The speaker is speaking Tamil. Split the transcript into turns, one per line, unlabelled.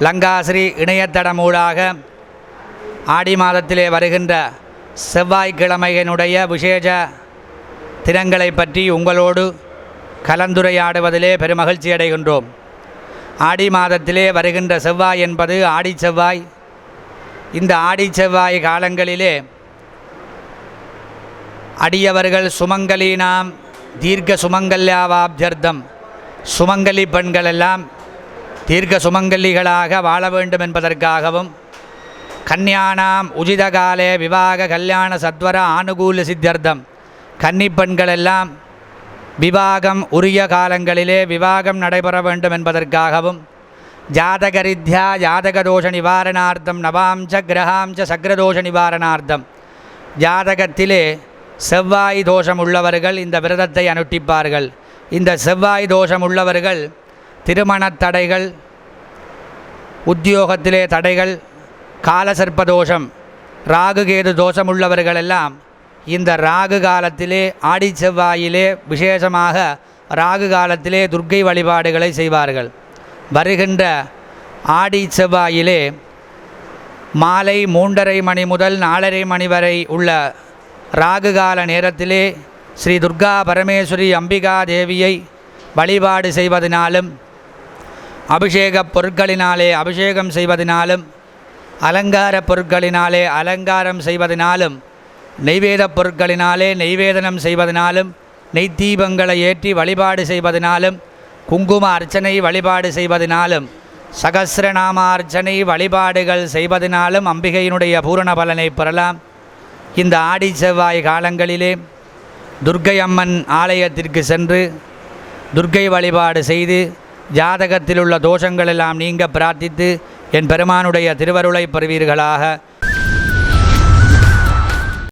லங்காஸ்ரீ இணையதளமூடாக ஆடி மாதத்திலே வருகின்ற செவ்வாய்க்கிழமையினுடைய விசேஷ தினங்களை பற்றி உங்களோடு கலந்துரையாடுவதிலே பெருமகிழ்ச்சி அடைகின்றோம். ஆடி மாதத்திலே வருகின்ற செவ்வாய் என்பது ஆடி செவ்வாய். இந்த ஆடி செவ்வாய் காலங்களிலே அடியவர்கள் சுமங்கலீனாம் தீர்க்க சுமங்கல்யாவாப்தியர்த்தம், சுமங்கலி பெண்களெல்லாம் தீர்க்க சுமங்கலிகளாக வாழ வேண்டும் என்பதற்காகவும், கன்யானாம் உஜிதகாலே விவாக கல்யாண சத்வர ஆனுகூல சித்தியர்த்தம், கன்னி பெண்களெல்லாம் விவாகம் உரிய காலங்களிலே விவாகம் நடைபெற வேண்டும் என்பதற்காகவும், ஜாதகரித்யா ஜாதகதோஷ நிவாரணார்த்தம் நவாம்ச கிரகாம்ச சக்ரதோஷ நிவாரணார்த்தம், ஜாதகத்திலே செவ்வாய் தோஷம் உள்ளவர்கள் இந்த விரதத்தை அனுஷ்டிப்பார்கள். இந்த செவ்வாய் தோஷம் உள்ளவர்கள் திருமணத் தடைகள், உத்தியோகத்திலே தடைகள், காலசர்ப்ப தோஷம், ராகுகேது தோஷம் உள்ளவர்களெல்லாம் இந்த ராகு காலத்திலே ஆடி செவ்வாயிலே விசேஷமாக ராகு காலத்திலே துர்க்கை வழிபாடுகளை செய்வார்கள். வருகின்ற ஆடி செவ்வாயிலே மாலை 3:30 மணி முதல் 4:30 மணி வரை உள்ள ராகுகால நேரத்திலே ஸ்ரீ துர்கா பரமேஸ்வரி அம்பிகா தேவியை வழிபாடு செய்வதனாலும், அபிஷேகப் பொருட்களினாலே அபிஷேகம் செய்வதனாலும், அலங்கார பொருட்களினாலே அலங்காரம் செய்வதனாலும், நெய்வேதப் பொருட்களினாலே நெய்வேதனம் செய்வதனாலும், நெய்த்தீபங்களை ஏற்றி வழிபாடு செய்வதனாலும், குங்கும அர்ச்சனை வழிபாடு செய்வதனாலும், சகஸ்ரநாம அர்ச்சனை வழிபாடுகள் செய்வதனாலும் அம்பிகையினுடைய பூரண பலனை பெறலாம். இந்த ஆடி செவ்வாய் காலங்களிலே துர்க்கை அம்மன் ஆலயத்திற்கு சென்று துர்க்கை வழிபாடு செய்து ஜாதகத்தில் உள்ள தோஷங்களெல்லாம் நீங்க பிரார்த்தித்து என் பெருமானுடைய திருவருளை பெறுவீர்களாக.